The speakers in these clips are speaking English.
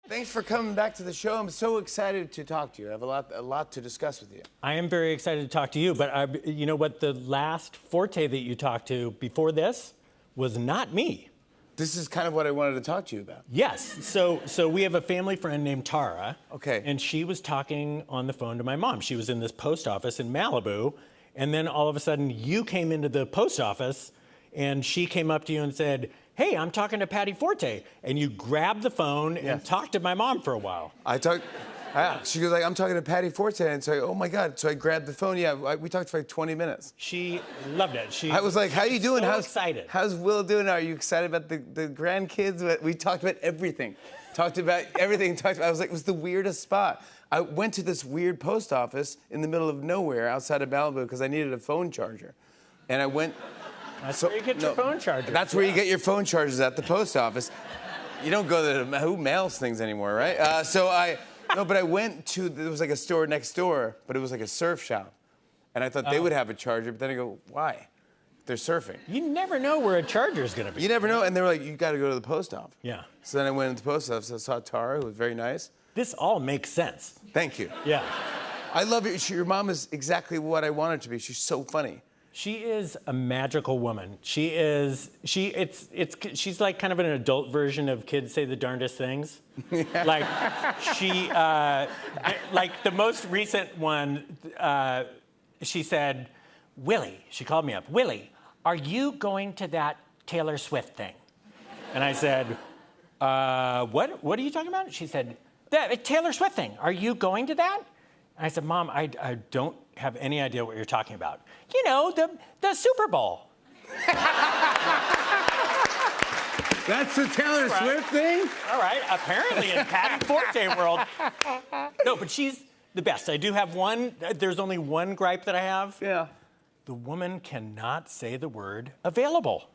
Thanks for coming back to the show. I'm so excited to talk to you. I have a lot to discuss with you. I am very excited to talk to you, but you know what? The last Forte that you talked to before this was not me. This is kind of what I wanted to talk to you about. Yes. So we have a family friend named Tara. Okay. And she was talking on the phone to my mom. She was in this post office in Malibu, and then all of a sudden you came into the post office, and she came up to you and said, "Hey, I'm talking to Patty Forte," and you grabbed the phone and talked to my mom for a while. She goes like, "I'm talking to Patty Forte," and so oh my God, so I grabbed the phone. Yeah, we talked for like 20 minutes. She loved it. I was like, "How you doing? So excited. How's Will doing? Are you excited about the grandkids?" We talked about everything. Talked about everything. I was like, it was the weirdest spot. I went to this weird post office in the middle of nowhere outside of Malibu because I needed a phone charger, and I went. That's where you get your phone charger. That's where you get your phone chargers at the post office. You don't go there. Who mails things anymore, right? But I went to, there was like a store next door, but it was like a surf shop. And I thought they would have a charger, but then I go, why? They're surfing. You never know where a charger's gonna be. You never know, and they were like, you gotta go to the post office. Yeah. So then I went to the post office, I saw Tara, who was very nice. This all makes sense. Thank you. Yeah. I love you. Your mom is exactly what I want her to be. She's so funny. She is a magical woman. She's like kind of an adult version of Kids Say the Darndest Things. Like like the most recent one, she said, "Willie," she called me up, "Willie, are you going to that Taylor Swift thing?" And I said, what are you talking about? She said, "That Taylor Swift thing, are you going to that?" And I said, "Mom, I don't have any idea what you're talking about." "You know, the Super Bowl." That's the Taylor Swift thing? All right, apparently in Patty Forte world. No, but she's the best. I do have one, there's only one gripe that I have. Yeah. The woman cannot say the word available.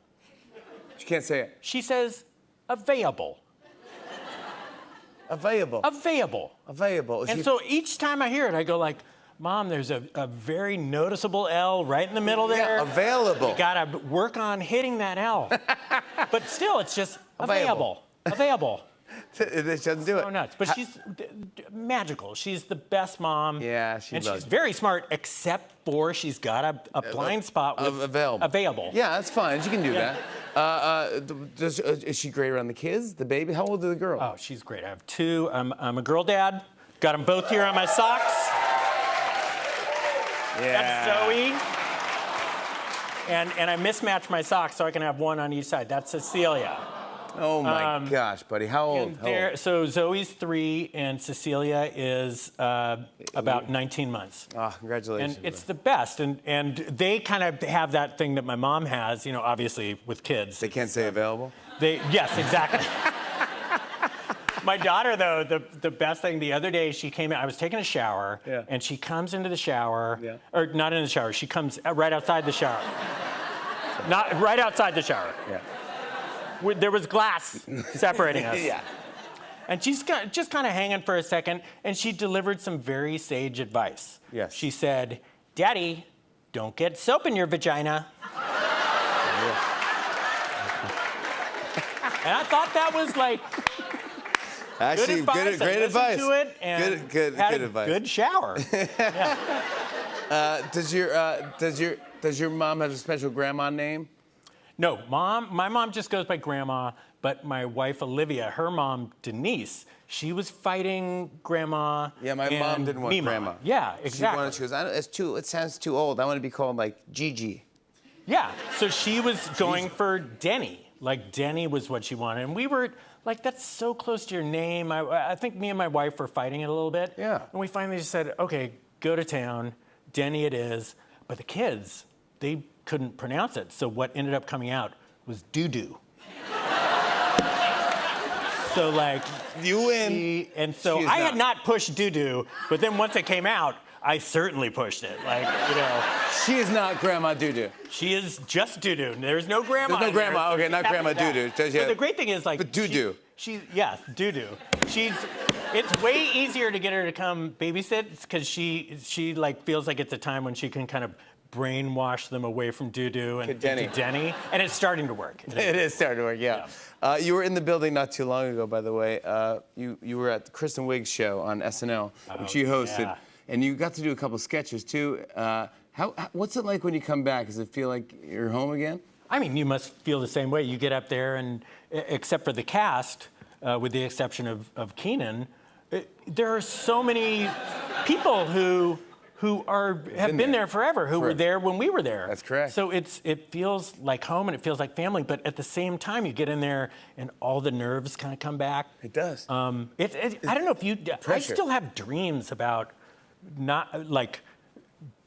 She can't say it. She says available. Available. Available. Available. And so each time I hear it, I go like, "Mom, there's a very noticeable L right in the middle there. Yeah, available. You gotta work on hitting that L." But still, it's just available. Available. It doesn't do it. So nuts. But she's magical. She's the best mom. Yeah, she and loves she's me. very smart, except for she's got a blind spot with available. Available. Yeah, that's fine. She can do that. Is she great around the kids, the baby? How old is the girl? Oh, she's great. I have two. I'm a girl dad. Got them both here on my socks. Yeah. That's Zoe. And I mismatched my socks so I can have one on each side. That's Cecilia. Oh my gosh, buddy. How old? So Zoe's 3 and Cecilia is about 19 months. Ah, congratulations. And it's the best. And they kind of have that thing that my mom has, you know, obviously with kids. They can't say available? Yes, exactly. My daughter, though, the best thing, the other day she came in, I was taking a shower, and she comes into the shower, or not in the shower, she comes right outside the shower. Not right outside the shower. Yeah. There was glass separating us. Yeah. And she's just kind of hanging for a second, and she delivered some very sage advice. Yes. She said, "Daddy, don't get soap in your vagina." And I thought that was like Actually, good advice. great advice. To it and good had advice. Good shower. Does your mom have a special grandma name? No, my mom just goes by Grandma, but my wife Olivia, her mom Denise, she was fighting Grandma. Yeah, my mom didn't want Mima. Grandma. Yeah, exactly. She goes, it sounds too old. I want to be called like Gigi. Yeah, so she was going for Denny. Like Denny was what she wanted, and we were like, "That's so close to your name." I think me and my wife were fighting it a little bit. Yeah. And we finally just said, "Okay, go to town. Denny it is." But the kids, they couldn't pronounce it. So what ended up coming out was doo-doo. So like you win. And so I had not pushed doo-doo, but then once it came out, I certainly pushed it. Like, you know. She is not Grandma Doo-Doo. She is just doo-doo. There's no grandma. There's no grandma. Okay, not Grandma Doo-Doo. But the great thing is like. But doo-doo. Yeah, doo-doo. It's way easier to get her to come babysit because she like feels like it's a time when she can kind of brainwash them away from doo-doo and Denny. into Denny, and it's starting to work. It is starting to work, yeah. You were in the building not too long ago, by the way. You were at the Kristen Wiig show on SNL, which you hosted, yeah. and you got to do a couple sketches too. What's it like when you come back? Does it feel like you're home again? I mean, you must feel the same way. You get up there, and except for the cast, with the exception of Keenan, there are so many people who have been there forever, who were there when we were there. That's correct. So it feels like home and it feels like family, but at the same time, you get in there and all the nerves kind of come back. It does. I don't know if you. I still have dreams about not like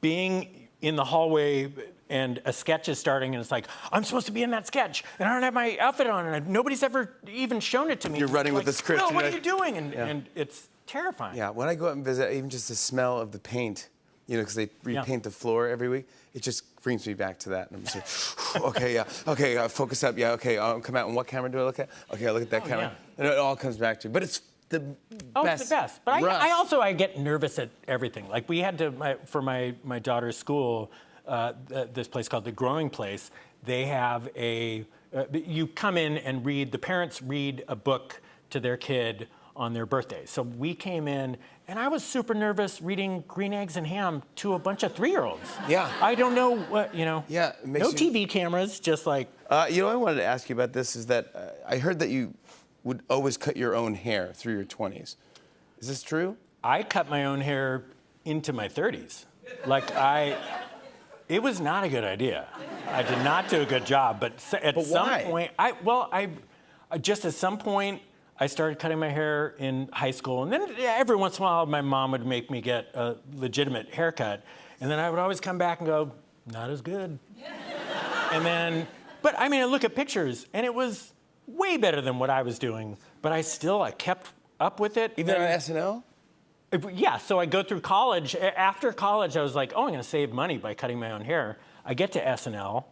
being in the hallway and a sketch is starting and it's like, I'm supposed to be in that sketch and I don't have my outfit on and nobody's ever even shown it to me. You're running with the script. No, what are you doing? And it's terrifying. Yeah, when I go out and visit, even just the smell of the paint, because they repaint the floor every week, it just brings me back to that. And I'm just like, okay, focus up, okay, I'll come out, and what camera do I look at? Okay, I look at that camera. And it all comes back to me. But it's the best. It's the best. But I get nervous at everything. Like we had to, for my daughter's school, this place called The Growing Place, they have you come in and the parents read a book to their kid on their birthday. So we came in, and I was super nervous reading Green Eggs and Ham to a bunch of 3-year-olds. Yeah. I don't know what, Yeah. No TV cameras, just like. I wanted to ask you about this is that I heard that you would always cut your own hair through your 20s. Is this true? I cut my own hair into my 30s. It was not a good idea. I did not do a good job, but at some point, at some point, I started cutting my hair in high school, and then every once in a while, my mom would make me get a legitimate haircut, and then I would always come back and go, not as good. But I mean, I look at pictures, and it was way better than what I was doing, but I kept up with it. Even on SNL? Yeah, so I go through college. After college, I was like, I'm going to save money by cutting my own hair. I get to SNL,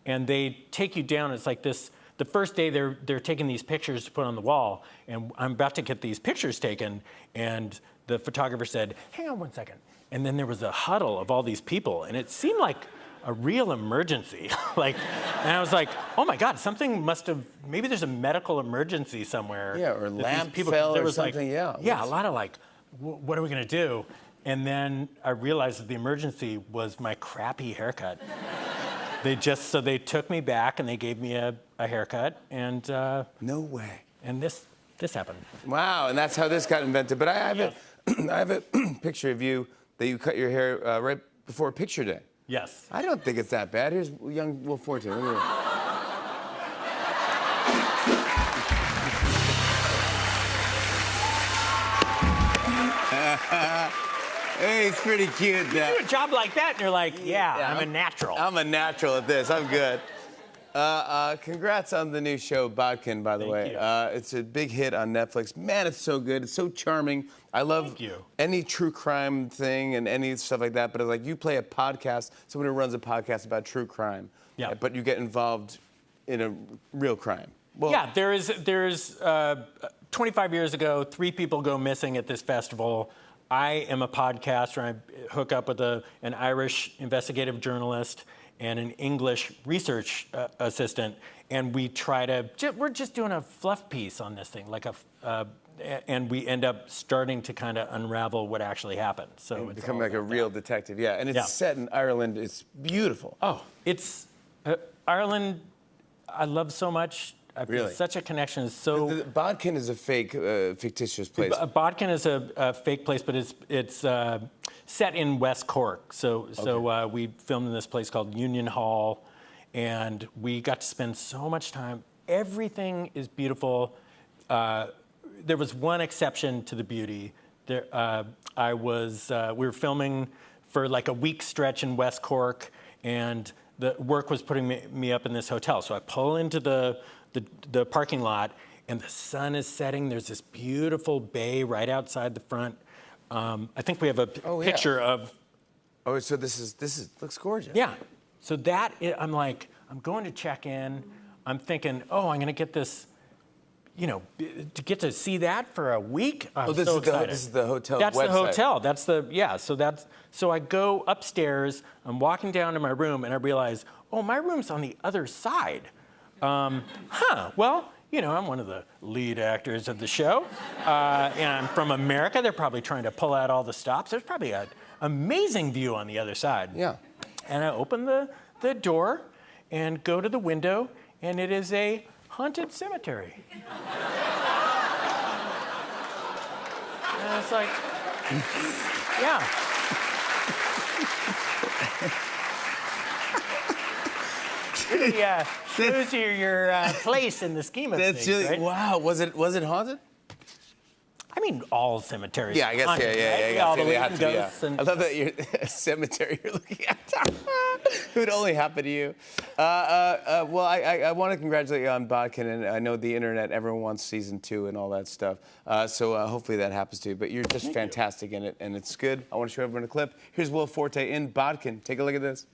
and they take you down. It's like this. The first day, they're taking these pictures to put on the wall, and I'm about to get these pictures taken, and the photographer said, hang on one second. And then there was a huddle of all these people, and it seemed like a real emergency. And I was like, oh my God, maybe there's a medical emergency somewhere. Yeah, or lamp fell or something, yeah. Yeah, a lot of what are we gonna do? And then I realized that the emergency was my crappy haircut. They took me back and they gave me a haircut, and no way. And this happened. Wow, and that's how this got invented. But I have a picture of you that you cut your hair right before picture day. Yes. I don't think it's that bad. Here's young Will Forte. Let me Hey, it's pretty cute. You do a job like that, and you're like, I'm a natural. I'm a natural at this. I'm good. Congrats on the new show, Bodkin, by the way. It's a big hit on Netflix. Man, it's so good. It's so charming. I love any true crime thing and any stuff like that, but it's like you play a podcast, someone who runs a podcast about true crime, but you get involved in a real crime. Well, yeah, there's 25 years ago, 3 people go missing at this festival. I am a podcaster. I hook up with an Irish investigative journalist and an English research assistant, and we're just doing a fluff piece on this thing, and we end up starting to kind of unravel what actually happened. So it's become like a real detective, and it's set in Ireland. It's beautiful. Oh, it's Ireland. I love so much. I feel such a connection. Bodkin is a fictitious place. Bodkin is a fake place, but it's set in West Cork. So we filmed in this place called Union Hall, and we got to spend so much time. Everything is beautiful. There was one exception to the beauty. We were filming for like a week stretch in West Cork, and the work was putting me up in this hotel. So I pull into the parking lot, and the sun is setting. There's this beautiful bay right outside the front. I think we have a picture of. Oh, so this looks gorgeous. Yeah. So I'm going to check in. I'm thinking, I'm going to get this you know, to get to see that for a week. I'm this so is the excited. this is the hotel That's website. the hotel. That's the So I go upstairs. I'm walking down to my room, and I realize, oh, my room's on the other side. Well, you know, I'm one of the lead actors of the show, and I'm from America. They're probably trying to pull out all the stops. There's probably an amazing view on the other side. Yeah. And I open the door and go to the window, and it is a haunted cemetery. And it's like, yeah. Really shows you your place in the scheme of That's things, really right? wow. Was it haunted? I mean, all cemeteries. Yeah, I guess. haunted, Yeah. right? I We guess all they believe had in to be. ghosts and- I love that you're a cemetery you're looking at. It would only happen to you. Well, I want to congratulate you on Bodkin, and I know the internet, everyone wants season 2 and all that stuff. So hopefully that happens to you. But you're just fantastic in it, and it's good. I want to show everyone a clip. Here's Will Forte in Bodkin. Take a look at this.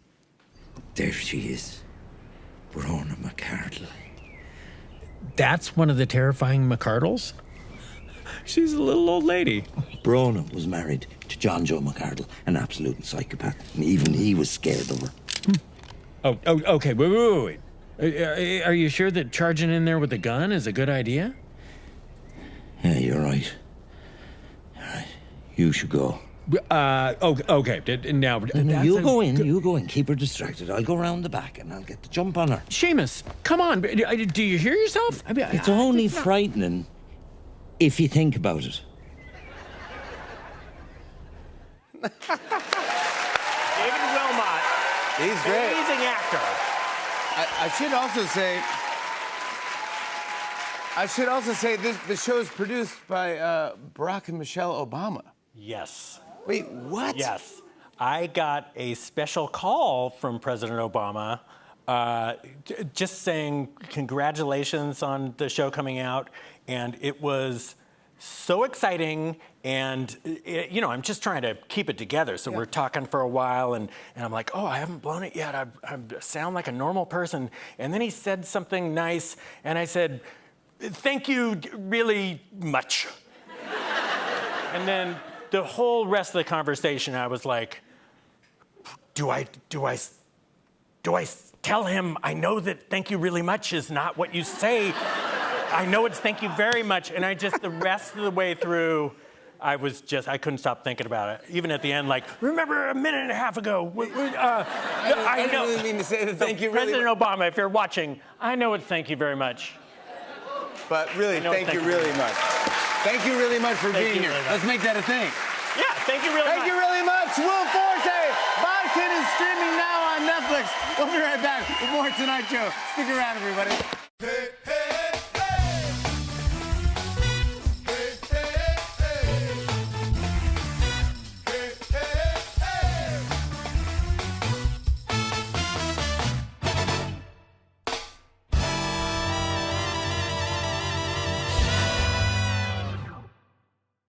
There she is, Brona McCardle. That's one of the terrifying McCardles? She's a little old lady. Brona was married to John Joe McCardle, an absolute psychopath, and even he was scared of her. Oh, okay. Wait. Are you sure that charging in there with a gun is a good idea? Yeah, you're right. All right, you should go. Okay. Now, No, you go in, keep her distracted. I'll go round the back and I'll get the jump on her. Seamus, come on. Do you hear yourself? I mean, It's only frightening if you think about it. David Wilmot, He's great. amazing actor. I should also say the show is produced by Barack and Michelle Obama. Yes. Wait, what? Yes. I got a special call from President Obama just saying congratulations on the show coming out. And it was so exciting. And, you know, I'm just trying to keep it together. So we're talking for a while. And I'm like, oh, I haven't blown it yet. I sound like a normal person. And then he said something nice. And I said, thank you really much. And then the whole rest of the conversation, I was like, do I tell him I know that thank you really much is not what you say? I know it's thank you very much. And the rest of the way through, I couldn't stop thinking about it. Even at the end, like, remember a minute and a half ago. I didn't really mean to say the thank you really President Obama, if you're watching, I know it's thank you very much. But really, thank you really much. Thank you really much for being here. Really Let's make that a thing. Yeah, thank you really much. Thank you really much, Will Forte. Bodkin is streaming now on Netflix. We'll be right back with more Tonight Show. Stick around, everybody.